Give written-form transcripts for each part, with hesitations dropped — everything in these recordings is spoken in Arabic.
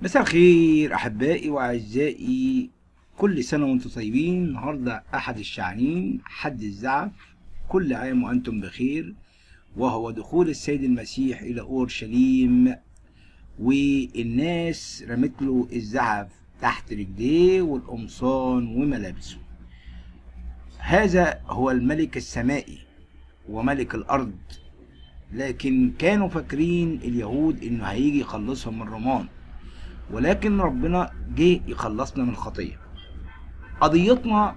مساء الخير أحبائي وأعزائي، كل سنة وأنتم طيبين. النهاردة أحد الشعانين، حد الزعف. كل عام وأنتم بخير، وهو دخول السيد المسيح إلى أورشليم، والناس رمت له الزعف تحت رجليه والقمصان وملابسه. هذا هو الملك السمائي وملك الأرض، لكن كانوا فاكرين اليهود إنه هيجي يخلصهم من الرومان، ولكن ربنا جه يخلصنا من الخطية. قضيتنا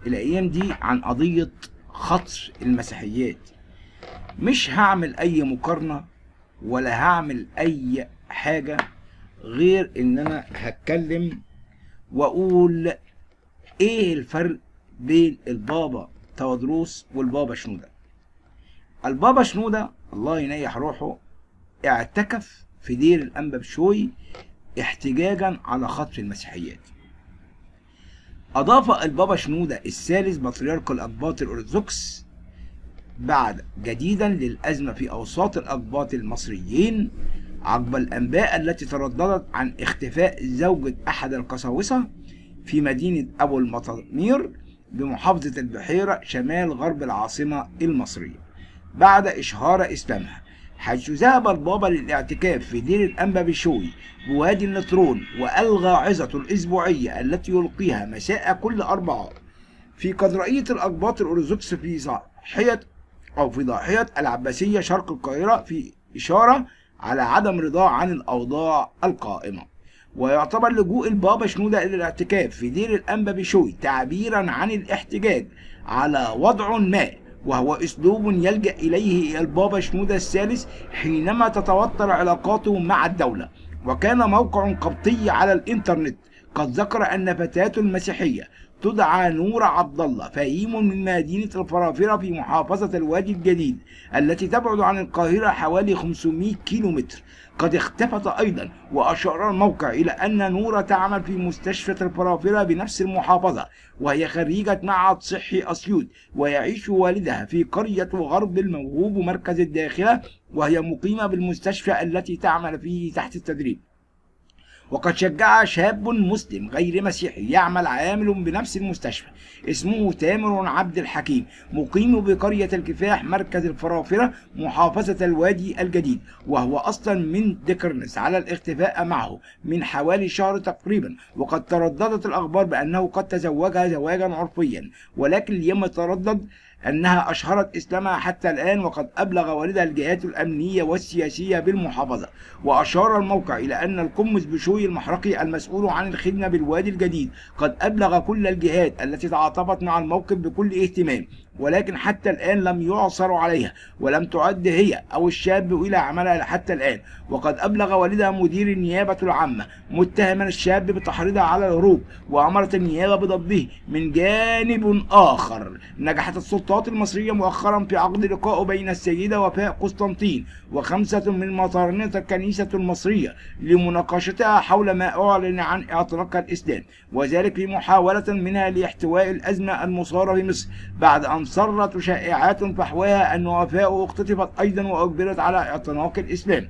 الأيام دي عن قضية خطر المسيحيات. مش هعمل أي مقارنة ولا هعمل أي حاجة غير إن أنا هتكلم وأقول إيه الفرق بين البابا تودروس والبابا شنودة. البابا شنودة الله ينيح روحه اعتكف في دير الأنبا بشوي احتجاجا على خطر المسيحيات. أضاف البابا شنودة الثالث بطريرك الأقباط الأرثوذكس بعد جديدا للأزمة في أوساط الأقباط المصريين عقب الأنباء التي ترددت عن اختفاء زوجة أحد القساوسة في مدينة أبو المطامير بمحافظة البحيرة شمال غرب العاصمة المصرية بعد إشهار إسلامها، حيث ذهب البابا للاعتكاف في دير الأنبا بشوي بوادي النطرون وألغى عظته الأسبوعية التي يلقيها مساء كل أربعاء في كاتدرائية الأقباط الأرثوذكس في ضاحية العباسية شرق القاهرة، في إشارة على عدم رضاه عن الأوضاع القائمة. ويعتبر لجوء البابا شنودة إلى الاعتكاف في دير الأنبا بشوي تعبيرا عن الاحتجاج على وضع ما، وهو أسلوب يلجأ إليه البابا شنودة الثالث حينما تتوتر علاقاته مع الدولة. وكان موقع قبطي على الإنترنت قد ذكر أن فتاة مسيحية تدعى نور عبد الله فهيم من مدينة الفرافرة في محافظة الوادي الجديد التي تبعد عن القاهرة حوالي 500 كيلومتر قد اختفت أيضا. وأشار الموقع إلى أن نور تعمل في مستشفى الفرافرة بنفس المحافظة، وهي خريجة معهد صحي أسيوط، ويعيش والدها في قرية غرب الموهوب مركز الداخلة، وهي مقيمة بالمستشفى التي تعمل فيه تحت التدريب. وقد شجع شاب مسلم غير مسيحي يعمل عامل بنفس المستشفى اسمه تامر عبد الحكيم مقيم بقرية الكفاح مركز الفرافرة محافظة الوادي الجديد، وهو أصلا من ديكرنس، على الاختفاء معه من حوالي شهر تقريبا. وقد ترددت الأخبار بأنه قد تزوجها زواجا عرفيا، ولكن اليوم تردد أنها أشهرت إسلامها حتى الآن، وقد أبلغ والدها الجهات الأمنية والسياسية بالمحافظة. وأشار الموقع إلى أن القمص بشوي المحرقي المسؤول عن الخدمة بالوادي الجديد قد أبلغ كل الجهات التي تعاطفت مع الموقف بكل اهتمام، ولكن حتى الآن لم يعثر عليها، ولم تعد هي أو الشاب إلى عملها حتى الآن. وقد أبلغ والدها مدير النيابة العامة متهما الشاب بتحريضها على الهروب، وأمرت النيابة بضبطه. من جانب آخر، نجحت السلطات المصرية مؤخرا في عقد لقاء بين السيدة وفاء قسطنطين وخمسة من مطارنة الكنيسة المصرية لمناقشتها حول ما أعلن عن اعتناقها الإسلام، وذلك في محاولة منها لاحتواء الأزمة المثارة في مصر، بعد أن صرت شائعات فحواها أن وفاء اختطفت أيضا وأجبرت على اعتناق الإسلام.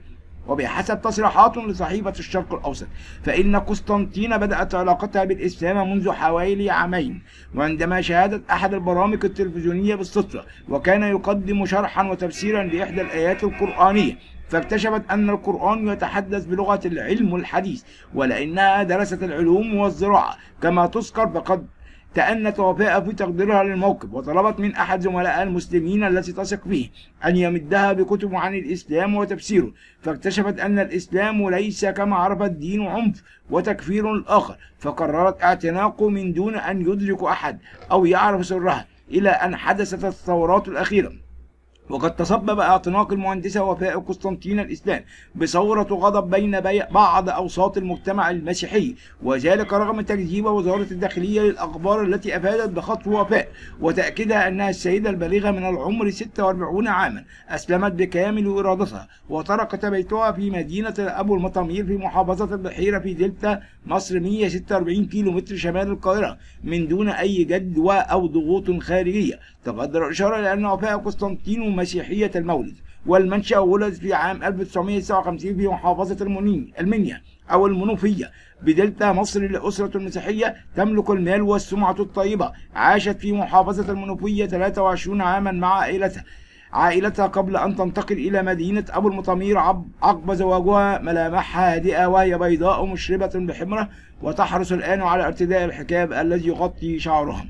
وبحسب تصريحات لصحيفة الشرق الأوسط، فإن قسطنطين بدأت علاقتها بالإسلام منذ حوالي عامين، وعندما شاهدت أحد البرامج التلفزيونية بالصدفة وكان يقدم شرحا وتفسيرا لإحدى الآيات القرآنية، فاكتشفت أن القرآن يتحدث بلغة العلم الحديث، ولأنها درست العلوم والزراعة كما تذكر. فقد تأنت وفاء في تقديرها للموقف، وطلبت من أحد زملائها المسلمين التي تثق فيه أن يمدها بكتب عن الإسلام وتفسيره، فاكتشفت أن الإسلام ليس كما عرفت دين عنف وتكفير الآخر، فقررت اعتناقه من دون أن يدرك أحد أو يعرف سرها، إلى أن حدثت الثورات الأخيرة. وقد تسبب اعتناق المهندسة وفاء قسطنطين الإسلام بثورة غضب بين بعض أوساط المجتمع المسيحي، وذلك رغم تكذيب وزارة الداخلية للأخبار التي أفادت بخطف وفاء وتأكيدها أنها السيدة البالغة من العمر 46 عاما أسلمت بكامل إرادتها، وتركت بيتها في مدينة أبو المطامير في محافظة البحيرة في دلتا مصر 146 كيلومتر شمال القاهرة من دون أي جدوى أو ضغوط خارجية. تقدر الإشارة لأن وفاء قسطنطين مسيحية المولد والمنشأ، ولدت في عام 1959 في محافظة المنيا، أو المنوفية بدلتا مصر لأسرة مسيحية تملك المال والسمعة الطيبة. عاشت في محافظة المنوفية 23 عاما مع عائلتها قبل أن تنتقل إلى مدينة أبو المطامير عقب زواجها. ملامحها هادئة وهي بيضاء مشربة بحمرة، وتحرص الآن على ارتداء الحجاب الذي يغطي شعرها.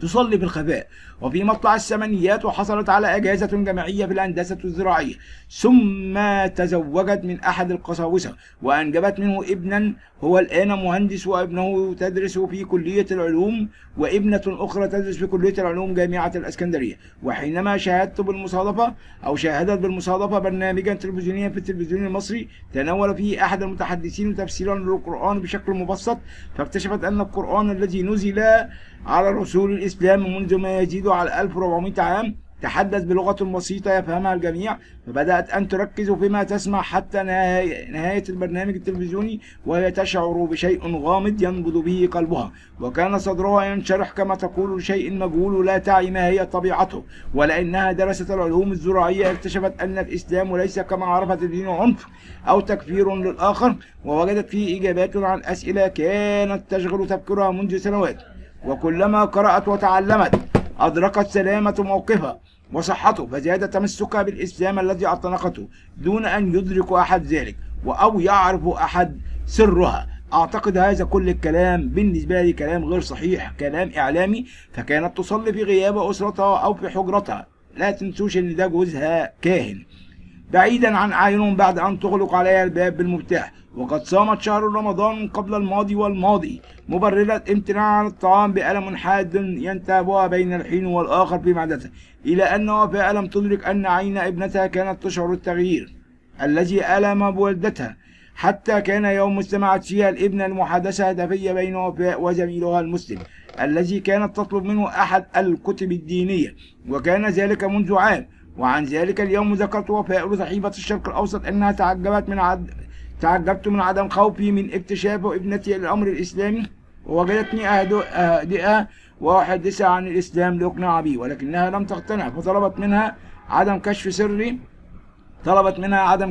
تصلي في الخفاء وفي مطلع الثمانينات، وحصلت على إجازة جامعية في الهندسة الزراعية، ثم تزوجت من أحد القساوسة وأنجبت منه ابنا هو الآن مهندس، وابنه تدرس في كلية العلوم، وابنة أخرى تدرس في كلية العلوم جامعة الإسكندرية. وحينما شاهدت بالمصادفة أو شاهدت بالمصادفة برنامجا تلفزيونيا في التلفزيون المصري تناول فيه أحد المتحدثين تفسيرا للقرآن بشكل مبسط، فاكتشفت أن القرآن الذي نزل على رسول الإسلام منذ ما يزيد على 1400 عام تحدث بلغة بسيطة يفهمها الجميع. فبدأت أن تركز فيما تسمع حتى نهاية البرنامج التلفزيوني، وهي تشعر بشيء غامض ينبض به قلبها، وكان صدرها ينشرح كما تقول لشيء مجهول لا تعي ما هي طبيعته. ولأنها درست العلوم الزراعية اكتشفت أن الإسلام ليس كما عرفت الدين عنف أو تكفير للآخر، ووجدت فيه إجابات عن أسئلة كانت تشغل تفكيرها منذ سنوات. وكلما قرأت وتعلمت أدركت سلامة موقفها وصحته، فزاد تمسكها بالإسلام الذي اعتنقته دون أن يدرك أحد ذلك أو يعرف أحد سرها. أعتقد هذا كل الكلام بالنسبة لي كلام غير صحيح، كلام إعلامي. فكانت تصلي في غياب أسرتها أو في حجرتها. لا تنسوش إن ده جوزها كاهن، بعيدا عن أعينهم بعد أن تغلق عليها الباب بالمفتاح. وقد صامت شهر رمضان قبل الماضي والماضي مبررة امتناع عن الطعام بألم حاد ينتابها بين الحين والآخر في معدتها، إلى أن وفاء لم تدرك أن عين ابنتها كانت تشعر التغيير الذي ألم بولدتها، حتى كان يوم استمعت فيها الابنة المحادثة هدفية بين وفاء وزميلها المسلم الذي كانت تطلب منه أحد الكتب الدينية، وكان ذلك منذ عام. وعن ذلك اليوم ذكرت وفاء لصحيفة الشرق الأوسط أنها تعجبت من عدم خوفي من اكتشاف ابنتي الأمر الإسلامي، ووجدتني أهدئها وأحدثها عن الإسلام لأقنع به، ولكنها لم تقتنع، فطلبت منها عدم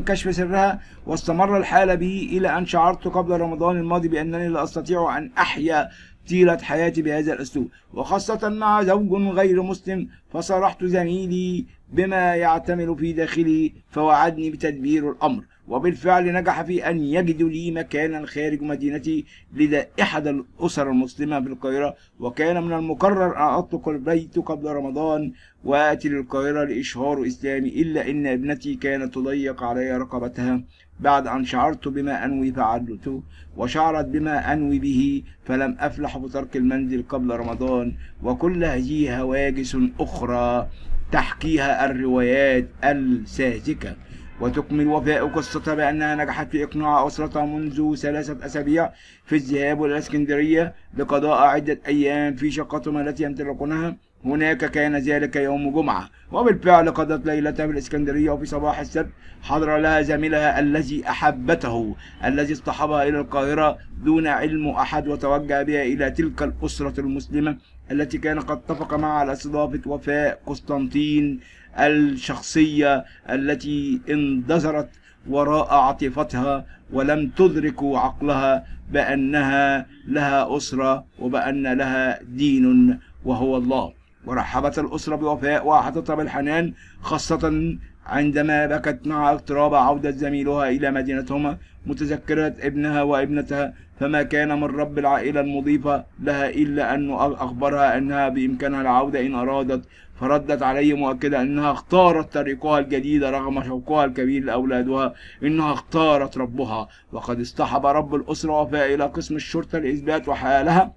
كشف سرها. واستمر الحال بي إلى أن شعرت قبل رمضان الماضي بأنني لا أستطيع أن أحيا طيلة حياتي بهذا الأسلوب، وخاصة مع زوج غير مسلم. فصرحت زميلي بما يعتمل في داخلي، فوعدني بتدبير الأمر، وبالفعل نجح في أن يجد لي مكانا خارج مدينتي لدى أحد الأسر المسلمة في القاهرة. وكان من المقرر أن أطلق البيت قبل رمضان وآتي للقاهرة لإشهار إسلامي، إلا أن ابنتي كانت تضيق علي رقبتها بعد أن شعرت بما أنوي فعلته، وشعرت بما أنوي به، فلم أفلح بترك المنزل قبل رمضان. وكل هذه هواجس أخرى تحكيها الروايات الساذجة. وتكمل وفاء قصتها بأنها نجحت في إقناع أسرتها منذ 3 أسابيع في الذهاب إلى الإسكندرية لقضاء عدة أيام في شقتهم التي يمتلكونها هناك. كان ذلك يوم جمعة، وبالفعل قضت ليلتها في الإسكندرية. وفي صباح السبت حضر لها زميلها الذي أحبته الذي اصطحبها إلى القاهرة دون علم أحد، وتوجه بها إلى تلك الأسرة المسلمة التي كان قد اتفق معها على استضافة وفاء قسطنطين الشخصية التي اندثرت وراء عاطفتها ولم تدرك عقلها بأنها لها أسرة وبأن لها دين وهو الله. ورحبت الأسرة بوفاء وأحاطتها بالحنان، خاصة عندما بكت مع اقتراب عودة زميلها إلى مدينتهما متذكرة ابنها وابنتها. فما كان من رب العائلة المضيفة لها إلا أن أخبرها أنها بإمكانها العودة إن أرادت، فردت عليه مؤكدة أنها اختارت طريقها الجديد رغم شوقها الكبير لأولادها، إنها اختارت ربها. وقد اصطحب رب الأسرة وفاء إلى قسم الشرطة لإثبات حالها،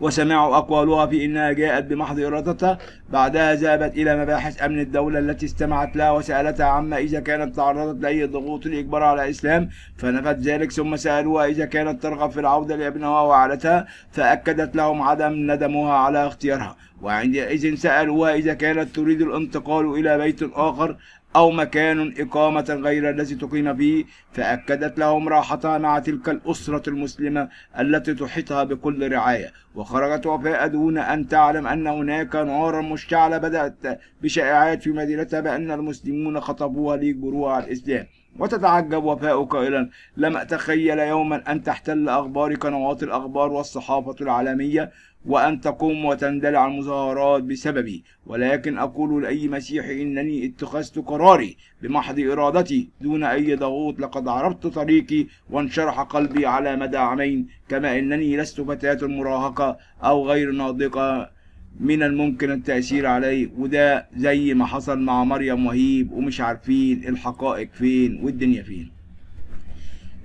وسمعوا أقوالها في أنها جاءت بمحض إرادتها. بعدها ذهبت إلى مباحث أمن الدولة التي استمعت لها وسألتها عما إذا كانت تعرضت لأي ضغوط الإجبار على الإسلام، فنفت ذلك. ثم سألوها إذا كانت ترغب في العودة لابنها وعائلتها، فأكدت لهم عدم ندمها على اختيارها. وعندئذ سألوها إذا كانت تريد الانتقال إلى بيت آخر أو مكان إقامة غير الذي تقيم فيه، فأكدت لهم راحتها مع تلك الأسرة المسلمة التي تحيطها بكل رعاية. وخرجت وفاء دون أن تعلم أن هناك نارا مشتعلة بدأت بشائعات في مدينتها بأن المسلمون خطبوها ليجبروها على الإسلام. وتتعجب وفاء قائلا: لم أتخيل يوما أن تحتل أخبار قنوات الأخبار والصحافة العالمية وأن تقوم وتندلع المظاهرات بسببي، ولكن أقول لأي مسيحي إنني اتخذت قراري بمحض إرادتي دون أي ضغوط. لقد عرفت طريقي وانشرح قلبي على مدى عامين، كما إنني لست فتاة مراهقة أو غير ناضجة من الممكن التأثير علي. وده زي ما حصل مع مريم وهيب، ومش عارفين الحقائق فين والدنيا فين.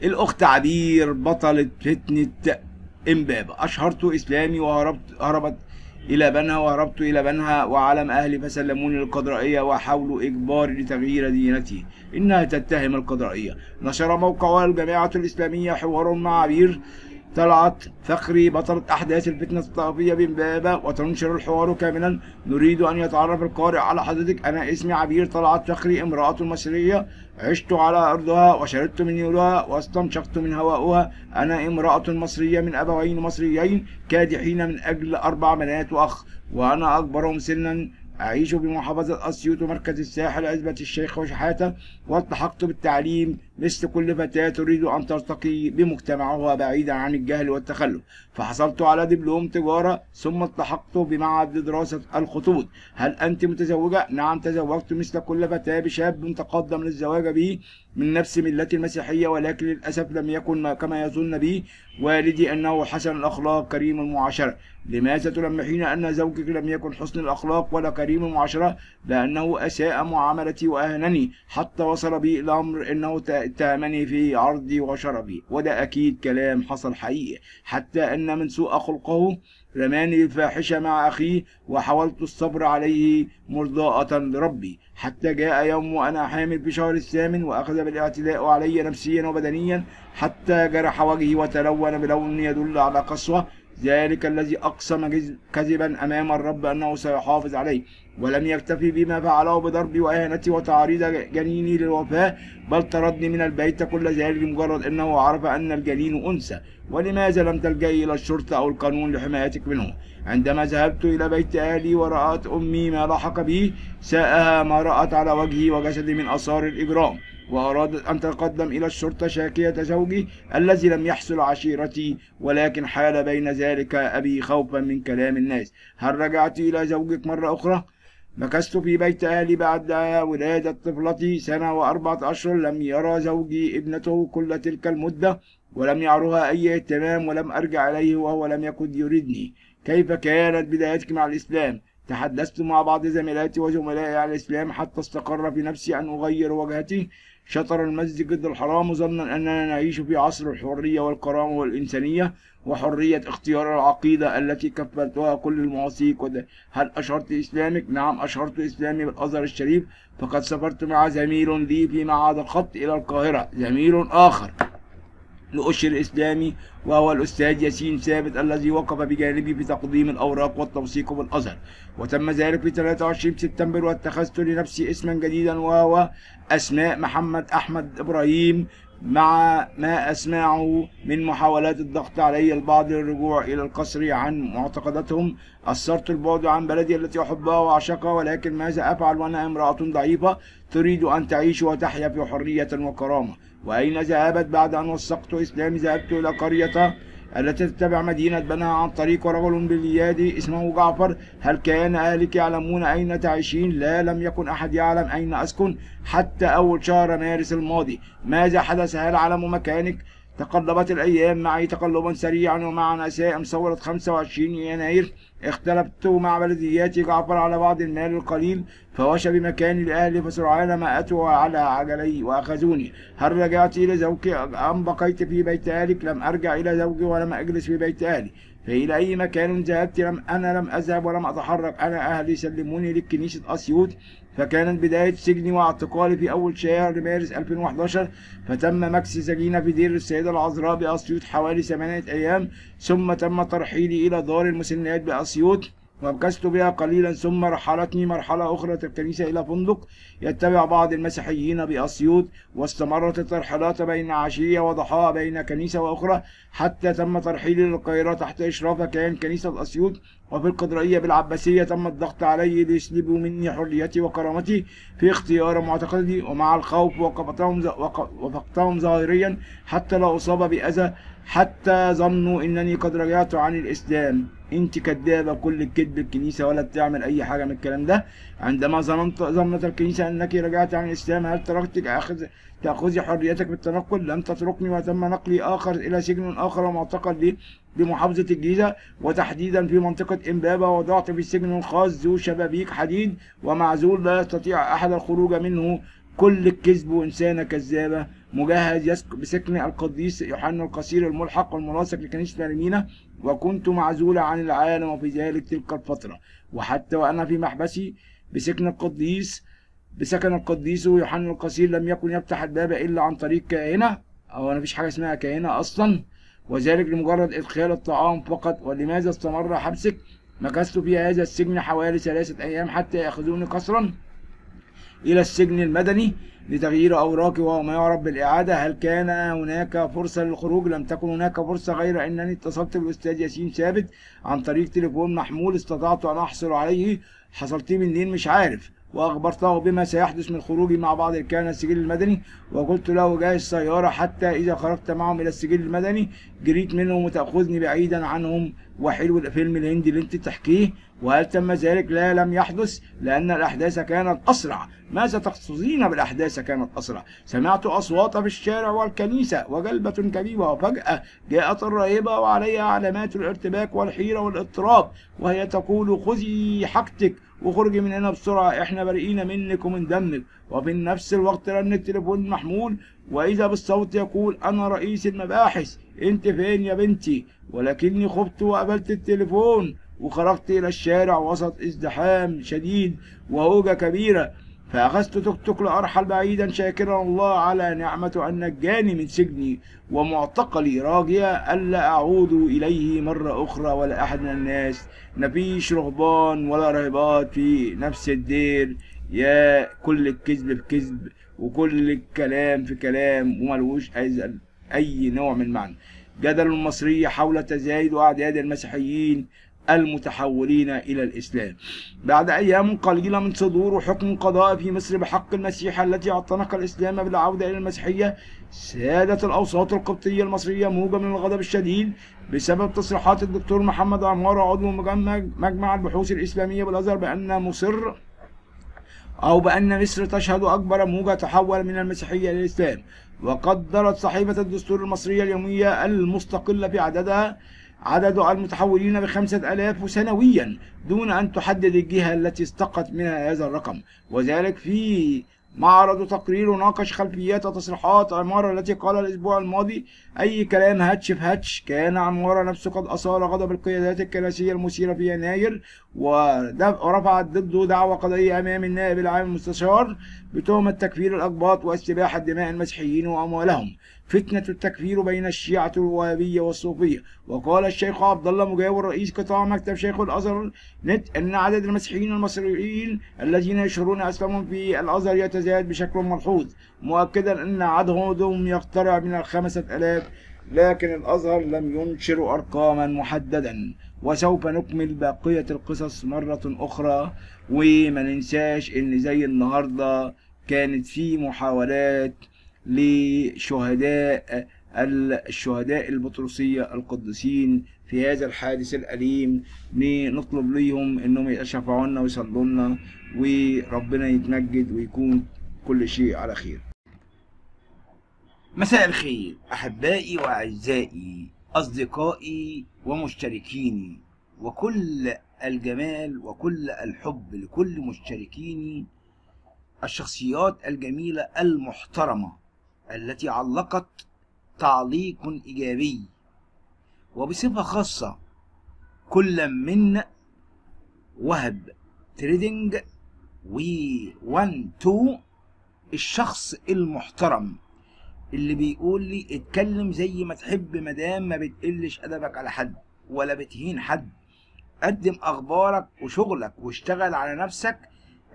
الأخت عبير بطلة فتنة إمبابة: أشهرت إسلامي وهربت إلى بنها وعلم أهلي فسلموني للقضائية وحاولوا إجباري لتغيير دينتي. إنها تتهم القضائية. نشر موقع الجماعة الإسلامية حوار مع عبير طلعت فخري بطلة أحداث الفتنة الطائفية بإمبابة، وتنشر الحوار كاملا. نريد أن يتعرف القارئ على حضرتك. أنا اسمي عبير طلعت فخري، امرأة مصرية، عشت على أرضها وشربت من نيلها واستنشقت من هواؤها. أنا امرأة مصرية من أبوين مصريين كادحين من أجل 4 بنات وأخ، وأنا أكبرهم سنا. أعيش بمحافظة أسيوط ومركز الساحل عزبة الشيخ وشحاتة، والتحقت بالتعليم مثل كل فتاة تريد أن ترتقي بمجتمعها بعيدا عن الجهل والتخلف. فحصلت على دبلوم تجارة، ثم التحقت بمعهد لدراسة الخطوط. هل أنت متزوجة؟ نعم، تزوجت مثل كل فتاة بشاب متقدم للزواج به من نفس ملتي المسيحية، ولكن للأسف لم يكن كما يظن بي والدي أنه حسن الأخلاق كريم المعاشرة. لماذا تلمحين أن زوجك لم يكن حسن الأخلاق ولا كريم المعاشرة؟ لأنه أساء معاملتي وأهانني، حتى وصل بي الأمر أنه اتهمني في عرضي وشربي، وده أكيد كلام حصل حقيقي. حتى أن من سوء خلقه رماني الفاحشة مع أخيه، وحاولت الصبر عليه مرضاة لربي، حتى جاء يوم وأنا حامل في شهر 8 وأخذ بالاعتداء علي نفسيا وبدنيا، حتى جرح وجهي وتلون بلون يدل على قسوة. ذلك الذي أقسم كذبا أمام الرب أنه سيحافظ عليه، ولم يكتفي بما فعله بضربي وإهانتي وتعريض جنيني للوفاة، بل طردني من البيت. كل ذلك لمجرد أنه عرف أن الجنين أنثى. ولماذا لم تلجئي إلى الشرطة أو القانون لحمايتك منه؟ عندما ذهبت إلى بيت أهلي ورأت أمي ما لحق بي، ساءها ما رأت على وجهي وجسدي من آثار الإجرام، وأرادت أن تتقدم إلى الشرطة شاكية زوجي الذي لم يحصل عشيرتي، ولكن حال بين ذلك أبي خوفا من كلام الناس. هل رجعت إلى زوجك مرة أخرى؟ مكثت في بيت أهلي بعد ولادة طفلتي 1 و4 أشهر. لم يرى زوجي ابنته كل تلك المدة، ولم يعرها أي اهتمام، ولم أرجع إليه وهو لم يكن يريدني. كيف كانت بدايتك مع الإسلام؟ تحدثت مع بعض زميلاتي وزملائي على الإسلام حتى استقر في نفسي أن أغير وجهتي. شطر المسجد الحرام ظنا أننا نعيش في عصر الحرية والكرامة والإنسانية وحرية اختيار العقيدة التي كفلتها كل المواثيق. هل أشهرت إسلامك؟ نعم، أشهرت إسلامي بالأزهر الشريف، فقد سافرت مع زميل لي في معهد الخط إلى القاهرة، زميل آخر لأشهر إسلامي، وهو الأستاذ ياسين ثابت الذي وقف بجانبي في تقديم الأوراق والتوثيق بالأزهر. وتم ذلك في 23 سبتمبر، واتخذت لنفسي اسما جديدا وهو أسماء محمد أحمد إبراهيم. مع ما أسمعه من محاولات الضغط علي البعض للرجوع إلى القصر عن معتقداتهم، أثرت البعد عن بلدي التي أحبها وأعشقها. ولكن ماذا أفعل وأنا امرأة ضعيفة تريد أن تعيش وتحيا في حرية وكرامة؟ وأين ذهبت بعد أن وثقت إسلامي؟ ذهبت إلى قرية التي تتبع مدينة بنها عن طريق رجل باليادي اسمه جعفر. هل كان أهلك يعلمون أين تعيشين؟ لا، لم يكن أحد يعلم أين أسكن حتى أول شهر مارس الماضي. ماذا حدث؟ هل أعلم مكانك؟ تقلبت الأيام معي تقلبا سريعا، ومع نساء ثورة 25 يناير اختلفت مع بلديات جعفر على بعض المال القليل، فوش بمكاني لأهلي، فسرعان ما أتوا على عجلي وأخذوني. هل رجعت إلى زوجك أم بقيت في بيت أهلك؟ لم أرجع إلى زوجي ولم أجلس في بيت أهلي. فإلى أي مكان ذهبت؟ أنا لم أذهب ولم أتحرك. أنا أهلي سلموني لكنيسة أسيوط، فكانت بداية سجني واعتقالي في أول شهر مارس 2011. فتم مكس سجينة في دير السيدة العذراء بأسيوط حوالي 8 أيام، ثم تم ترحيلي إلى دار المسنات بأسيوط ومكثت بها قليلا، ثم رحلتني مرحلة أخرى الكنيسة إلى فندق يتبع بعض المسيحيين بأسيوط، واستمرت الترحلات بين عشية وضحاها بين كنيسة وأخرى، حتى تم ترحيلي للقاهرة تحت إشراف كيان كنيسة أسيوط. وفي القدرية بالعباسية تم الضغط علي ليسلبوا مني حريتي وكرامتي في اختيار معتقدي، ومع الخوف وفقتهم ظاهريا حتى لا أصاب بأذى، حتى ظنوا إنني قد رجعت عن الإسلام. انت كدابة كل الكذب، الكنيسة ولا بتعمل أي حاجة من الكلام ده. عندما ظنت الكنيسة أنك رجعت عن الإسلام، هل تركتك تأخذي حريتك بالتنقل؟ لم تتركني، وتم نقلي آخر إلى سجن آخر ومعتقل لي بمحافظة الجيزة، وتحديدا في منطقة إمبابة. وضعت في سجن خاص ذو شبابيك حديد ومعزول لا يستطيع أحد الخروج منه. كل الكذب وإنسانة كذابة. مجهز بسكن القديس يوحنا القصير الملحق والملاصق لكنيسة المينا، وكنت معزولة عن العالم وفي ذلك تلك الفترة. وحتى وأنا في محبسي بسكن القديس يوحنا القصير لم يكن يفتح الباب إلا عن طريق كاهنة، أو مفيش حاجة اسمها كاهنة أصلا، وذلك لمجرد إدخال الطعام فقط. ولماذا استمر حبسك؟ مكثت في هذا السجن حوالي 3 أيام حتى يأخذوني قسرا إلى السجن المدني لتغيير أوراقي وهو ما يعرف بالإعادة. هل كان هناك فرصة للخروج؟ لم تكن هناك فرصة، غير أنني اتصلت بالأستاذ ياسين ثابت عن طريق تليفون محمول استطعت أن أحصل عليه. حصلت منين مش عارف. وأخبرته بما سيحدث من خروجي مع بعض الكهنة السجل المدني، وقلت له جاهز سيارة حتى إذا خرجت معهم إلى السجل المدني جريت منهم وتأخذني بعيدا عنهم. وحلو الفيلم الهندي اللي أنت تحكيه. وهل تم ذلك؟ لا، لم يحدث، لأن الأحداث كانت أسرع. ماذا تقصدين بالأحداث كانت أسرع؟ سمعت أصوات في الشارع والكنيسة وجلبة كبيرة، وفجأة جاءت الراهبة وعليها علامات الارتباك والحيرة والاضطراب، وهي تقول خذي حاجتك وخرجي من هنا بسرعة، احنا بريئين منك ومن دمك. وفي نفس الوقت رن التليفون محمول، وإذا بالصوت يقول أنا رئيس المباحث، انت فين يا بنتي؟ ولكني خفت وقبلت التليفون وخرجت إلى الشارع وسط ازدحام شديد وهوجة كبيرة، فأخذت توك توك لأرحل بعيدا شاكرا الله على نعمة أن نجاني من سجني ومعتقلي، راجيا ألا أعود إليه مرة أخرى ولا أحد من الناس. مفيش رهبان ولا راهبات في نفس الدير. يا كل الكذب في كذب وكل الكلام في كلام وملوش أي نوع من معنى. جدل المصري حول تزايد أعداد المسيحيين المتحولين إلى الإسلام. بعد أيام قليلة من صدور حكم قضائي في مصر بحق المسيح التي اعتنق الإسلام بالعودة إلى المسيحية، سادت الأوساط القبطية المصرية موجة من الغضب الشديد بسبب تصريحات الدكتور محمد عمارة عضو مجمع البحوث الإسلامية بالأزهر بأن مصر تشهد أكبر موجة تحول من المسيحية إلى الإسلام. وقدرت صحيفة الدستور المصرية اليومية المستقلة في عدد المتحولين ب5000 سنويا، دون أن تحدد الجهة التي استقت منها هذا الرقم. وذلك في معرض تقرير ناقش خلفيات وتصريحات عمارة التي قال الأسبوع الماضي أي كلام هاتش في هاتش. كان عمارة نفسه قد أثار غضب القيادات الكنسية المثيرة في يناير، ورفعت ضده دعوى قضائية أمام النائب العام المستشار بتهمة تكفير الأقباط واستباحة دماء المسيحيين وأموالهم، فتنة التكفير بين الشيعة الوهابية والصوفية. وقال الشيخ عبد الله مجاور رئيس قطاع مكتب شيخ الأزهر نت أن عدد المسيحيين المصريين الذين يشهرون أسلامهم في الأزهر يتزايد بشكل ملحوظ، مؤكدا أن عددهم يقترب من 5000، لكن الأزهر لم ينشر أرقاما محددا. وسوف نكمل بقية القصص مرة أخرى. وما ننساش إن زي النهاردة كانت في محاولات لشهداء البطرسية القديسين في هذا الحادث الأليم، نطلب ليهم إنهم يشفعوا لنا ويصلوا لنا، وربنا يتمجد ويكون كل شيء على خير. مساء الخير أحبائي وأعزائي أصدقائي ومشتركيني، وكل الجمال وكل الحب لكل مشتركيني، الشخصيات الجميلة المحترمة التي علقت تعليق إيجابي، وبصفة خاصة كل من وهب تريدنج و12 الشخص المحترم اللي بيقول لي اتكلم زي ما تحب مدام ما بتقلش أدبك على حد ولا بتهين حد. قدم اخبارك وشغلك واشتغل على نفسك.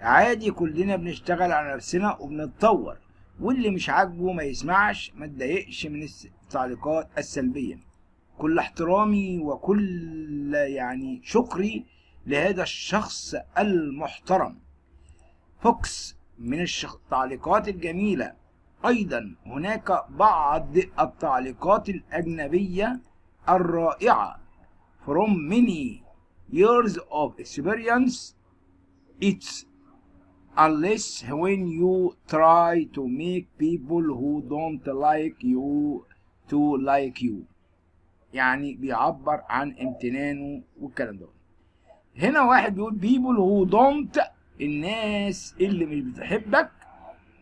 عادي، كلنا بنشتغل على نفسنا وبنتطور، واللي مش عاجبه ما يسمعش، ما تضايقش من التعليقات السلبية. كل احترامي وكل شكري لهذا الشخص المحترم فوكس من التعليقات الجميلة. أيضا هناك بعض التعليقات الأجنبية الرائعة from many years of experience. It's unless when you try to make people who don't like you to like you. يعني بيعبر عن امتنانه والكلام ده. هنا واحد بيقول people who don't، الناس اللي مش بتحبك،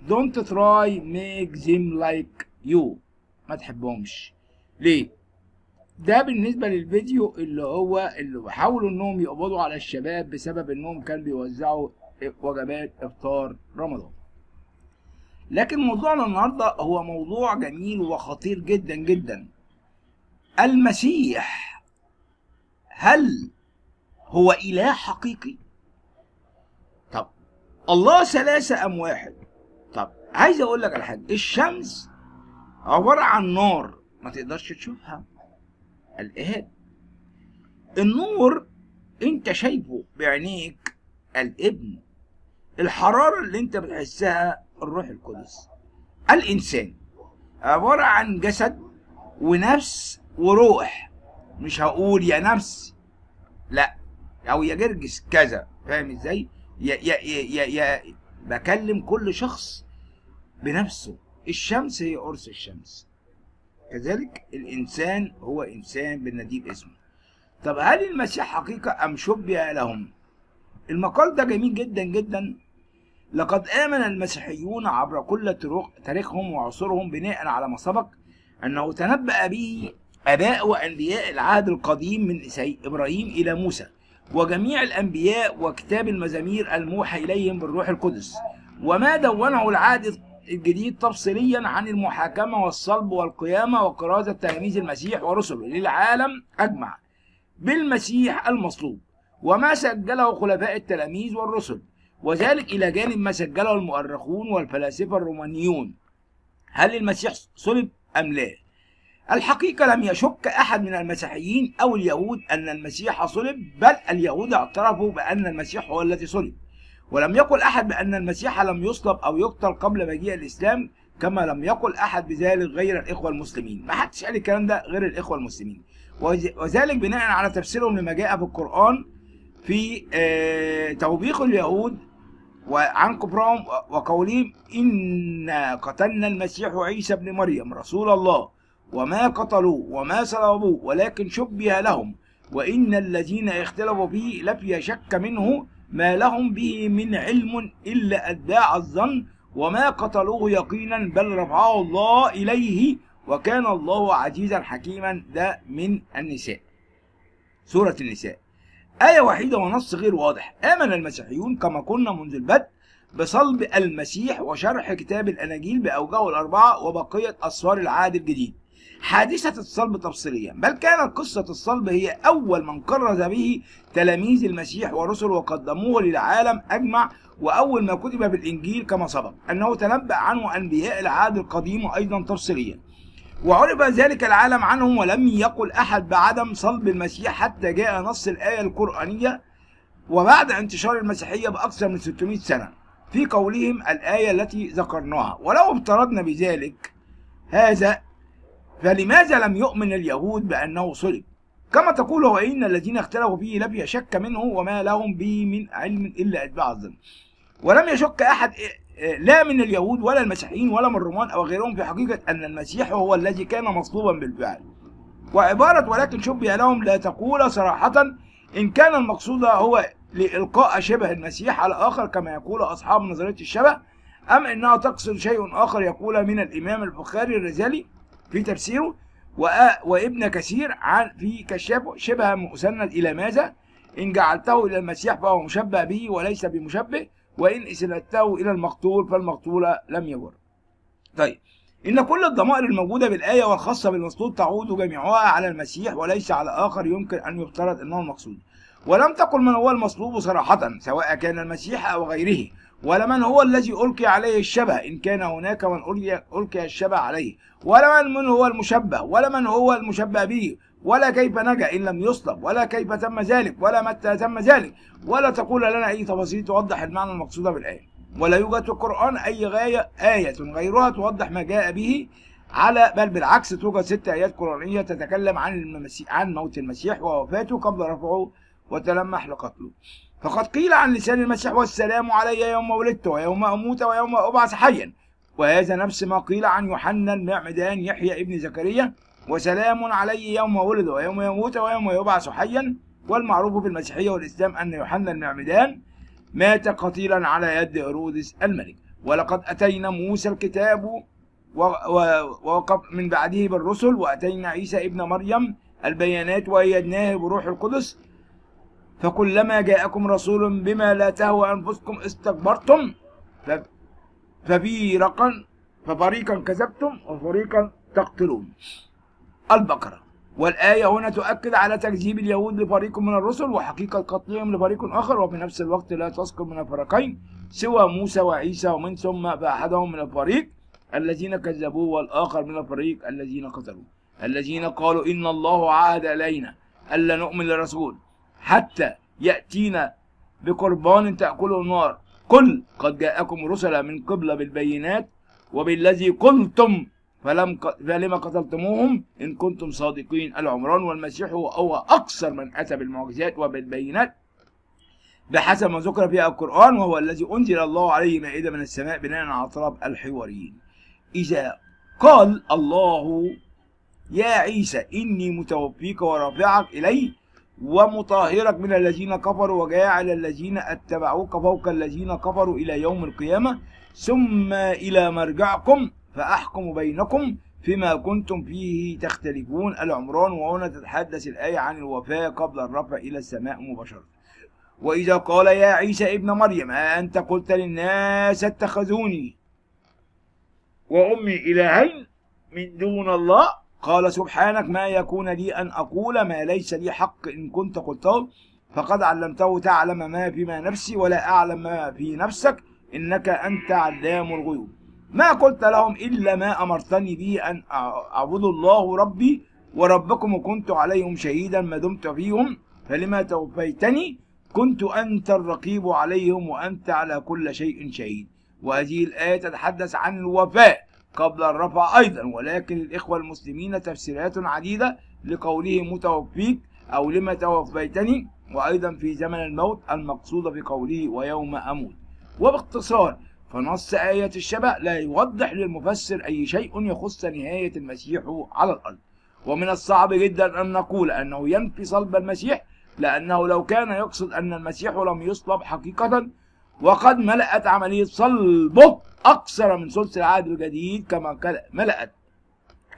don't try make them like you، ما تحبهمش. ليه؟ ده بالنسبة للفيديو اللي حاولوا انهم يقبضوا على الشباب بسبب انهم كانوا بيوزعوا وجبات افطار رمضان. لكن موضوعنا النهارده هو موضوع جميل وخطير جدا جدا. المسيح هل هو إله حقيقي؟ طب الله ثلاثة أم واحد؟ طب عايز أقول لك على حاجة، الشمس عبارة عن نار ما تقدرش تشوفها، الإهاب. النور أنت شايفه بعينيك، الابن. الحرارة اللي أنت بتحسها، الروح القدس. الإنسان عبارة عن جسد ونفس وروح. مش هقول يا نفس لا، او يا جرجس كذا، فاهم ازاي؟ يا بكلم كل شخص بنفسه. الشمس هي قرص الشمس، كذلك الانسان هو انسان بالنديب اسمه. طب هل المسيح حقيقة ام شبه لهم؟ المقال ده جميل جدا جدا. لقد آمن المسيحيون عبر كل تاريخهم وعصورهم بناء على ما سبق أنه تنبأ به آباء وأنبياء العهد القديم من إبراهيم إلى موسى وجميع الأنبياء وكتاب المزامير الموحى إليهم بالروح القدس، وما دونه العهد الجديد تفصيليا عن المحاكمة والصلب والقيامة وكرازة تلاميذ المسيح ورسله للعالم أجمع بالمسيح المصلوب، وما سجله خلفاء التلاميذ والرسل، وذلك إلى جانب ما سجله المؤرخون والفلاسفة الرومانيون. هل المسيح صلب أم لا؟ الحقيقة لم يشك أحد من المسيحيين أو اليهود أن المسيح صلب، بل اليهود اعترفوا بأن المسيح هو الذي صلب، ولم يقل أحد بأن المسيح لم يصلب أو يقتل قبل مجيء الإسلام، كما لم يقل أحد بذلك غير الإخوة المسلمين. ما حدش قال الكلام ده غير الإخوة المسلمين، وذلك بناء على تفسيرهم لما جاء في القرآن في توبيخ اليهود وعن كفرهم وقولهم إنا قتلنا المسيح عيسى ابن مريم رسول الله وما قتلوه وما صلبوه ولكن شبه لهم وإن الذين اختلفوا فيه لفي شك منه ما لهم به من علم إلا أتباع الظن وما قتلوه يقينا بل رفعه الله إليه وكان الله عزيزا حكيما. ده من النساء، سورة النساء، آية وحيدة ونص غير واضح. آمن المسيحيون كما قلنا منذ البدء بصلب المسيح وشرح كتاب الأناجيل بأوجهه الأربعة وبقية أسفار العهد الجديد. حادثة الصلب تفصيليا، بل كانت قصة الصلب هي أول من كرز به تلاميذ المسيح ورسله وقدموه للعالم أجمع، وأول ما كتب بالإنجيل كما سبق أنه تنبأ عنه أنبياء العهد القديم أيضا تفصيليا، وعرف ذلك العالم عنهم، ولم يقل أحد بعدم صلب المسيح حتى جاء نص الآية القرآنية وبعد انتشار المسيحية بأكثر من 600 سنة في قولهم الآية التي ذكرناها. ولو افترضنا بذلك هذا فلماذا لم يؤمن اليهود بأنه صلب؟ كما تقول وإن الذين اختلفوا فيه لفي شك منه وما لهم به من علم إلا أتباع الظن. ولم يشك أحد لا من اليهود ولا المسيحيين ولا من الرومان أو غيرهم في حقيقة أن المسيح هو الذي كان مصلوبا بالفعل. وعبارة ولكن شبه لهم لا تقول صراحة إن كان المقصود هو لإلقاء شبه المسيح على آخر كما يقول أصحاب نظرية الشبه، أم إنها تقصد شيء آخر يقول من الإمام البخاري الرزالي في تفسيره وابن كثير في كشاف شبه مسند إلى ماذا؟ إن جعلته إلى المسيح فهو مشبه به وليس بمشبه، وإن أسندته إلى المقتول فالمقتول لم يبر. طيب إن كل الضمائر الموجودة بالآية والخاصة بالمسطور تعود جميعها على المسيح وليس على آخر يمكن أن يفترض أنه المقصود. ولم تقل من هو المصلوب صراحة سواء كان المسيح أو غيره، ولا من هو الذي ألقي عليه الشبه إن كان هناك من ألقي الشبه عليه، ولا من هو المشبه، ولا من هو المشبه به، ولا كيف نجا إن لم يصلب، ولا كيف تم ذلك، ولا متى تم ذلك، ولا تقول لنا أي تفاصيل توضح المعنى المقصود بالآية. ولا يوجد في القرآن أي آية غيرها توضح ما جاء به، بل بالعكس توجد 6 آيات قرآنية تتكلم عن موت المسيح ووفاته قبل رفعه وتلمح لقتله. فقد قيل عن لسان المسيح: والسلام علي يوم ولدت ويوم أموت ويوم أبعث حيا. وهذا نفس ما قيل عن يوحنا المعمدان يحيى ابن زكريا: وسلام علي يوم ولد ويوم يموت ويوم يبعث حيا. والمعروف في المسيحية والإسلام أن يوحنا المعمدان مات قتيلا على يد هيرودس الملك. ولقد أتينا موسى الكتاب ووقف من بعده بالرسل، وأتينا عيسى ابن مريم البيانات وأيدناه بروح القدس. فكلما جاءكم رسول بما لا تهوى أنفسكم استكبرتم ففريقا كذبتم وفريقا تقتلون. البقرة. والآية هنا تؤكد على تكذيب اليهود لفريق من الرسل وحقيقة قتلهم لفريق آخر، وفي نفس الوقت لا تذكر من الفريقين سوى موسى وعيسى، ومن ثم فأحدهم من الفريق الذين كذبوه والآخر من الفريق الذين قتلوه، الذين قالوا إن الله عهد إلينا ألا نؤمن للرسول حتى يأتينا بقربان تأكله النار. قل قد جاءكم رسلا من قبل بالبينات وبالذي قلتم فلما قتلتموهم إن كنتم صادقين. العمران. والمسيح هو أكثر من أتى بالمعجزات وبالبينات بحسب ما ذكر في القرآن، وهو الذي أنزل الله عليه مائدة من السماء بناء على طلب الحواريين. إذا قال الله: يا عيسى إني متوفيك ورافعك إلي ومطهرك من الذين كفروا وجاعل الذين اتبعوك فوق الذين كفروا إلى يوم القيامة، ثم إلى مرجعكم فأحكم بينكم فيما كنتم فيه تختلفون. العمران. وهنا تتحدث الآية عن الوفاة قبل الرفع إلى السماء مباشرة. وإذا قال: يا عيسى ابن مريم أنت قلت للناس اتخذوني وأمي إلهين من دون الله، قال: سبحانك ما يكون لي أن أقول ما ليس لي حق، إن كنت قلته فقد علمته، تعلم ما فيما نفسي ولا أعلم ما في نفسك، إنك أنت علام الغيوب. ما قلت لهم إلا ما أمرتني به أن أعبدوا الله ربي وربكم، وكنت عليهم شهيدا ما دمت فيهم، فلما توفيتني كنت أنت الرقيب عليهم وأنت على كل شيء شهيد. وهذه الآية تتحدث عن الوفاة قبل الرفع أيضا، ولكن الإخوة المسلمين تفسيرات عديدة لقوله متوفيك أو لما توفيتني، وأيضا في زمن الموت المقصود في قوله ويوم أموت. وباختصار فنص آية الشبه لا يوضح للمفسر أي شيء يخص نهاية المسيح على الأرض. ومن الصعب جدا أن نقول أنه ينفي صلب المسيح، لأنه لو كان يقصد أن المسيح لم يصلب حقيقة وقد ملأت عملية صلبه أكثر من ثلث العهد الجديد كما ملأت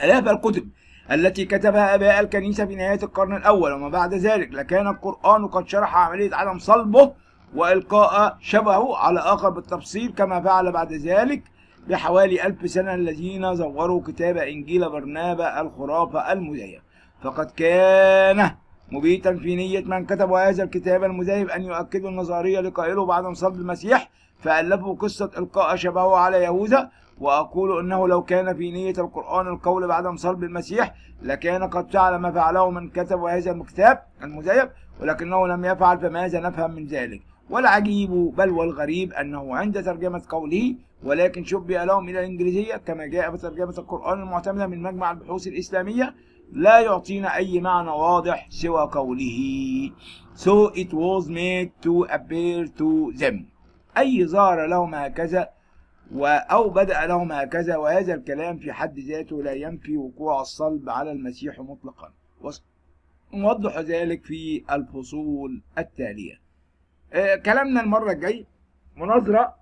آلاف الكتب التي كتبها آباء الكنيسة في نهاية القرن الأول وما بعد ذلك، لكان القرآن قد شرح عملية عدم صلبه وإلقاء شبهه على آخر بالتفصيل، كما فعل بعد ذلك بحوالي 1000 سنة الذين زوروا كتاب إنجيل برنابا الخرافة المزيف. فقد كان مبيتا في نية من كتبوا هذا الكتاب المزيف أن يؤكدوا النظرية لقائله بعدم صلب المسيح، فألفوا قصة إلقاء شبهه على يهوذا. وأقول أنه لو كان في نية القرآن القول بعدم صلب المسيح لكان قد فعل ما فعله من كتب هذا الكتاب المزيف، ولكنه لم يفعل، فماذا نفهم من ذلك؟ والعجيب بل والغريب أنه عند ترجمة قوله ولكن شبه لهم إلى الإنجليزية كما جاء في ترجمة القرآن المعتمدة من مجمع البحوث الإسلامية لا يعطينا أي معنى واضح سوى قوله so it was made to appear to them، أي ظهر لهم هكذا أو بدأ لهم هكذا. وهذا الكلام في حد ذاته لا ينفي وقوع الصلب على المسيح مطلقا، ونوضح ذلك في الفصول التالية. كلامنا المرة الجاية مناظرة: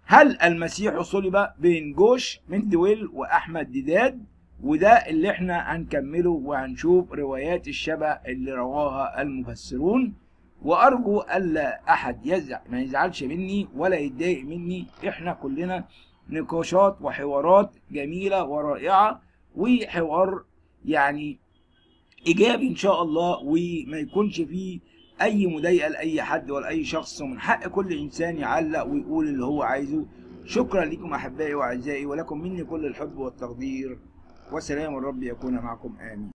هل المسيح صلب بين جوش مندويل وأحمد ديداد؟ وده اللي احنا هنكمله وهنشوف روايات الشبه اللي رواها المفسرون. وأرجو ألا أحد ما يزعلش مني ولا يتضايق مني، احنا كلنا نقاشات وحوارات جميلة ورائعة، وحوار يعني إيجابي إن شاء الله، وما يكونش فيه أي مضايقة لأي حد ولا أي شخص، ومن حق كل إنسان يعلق ويقول اللي هو عايزه. شكرا لكم أحبائي وأعزائي، ولكم مني كل الحب والتقدير، وسلام الرب يكون معكم، آمين.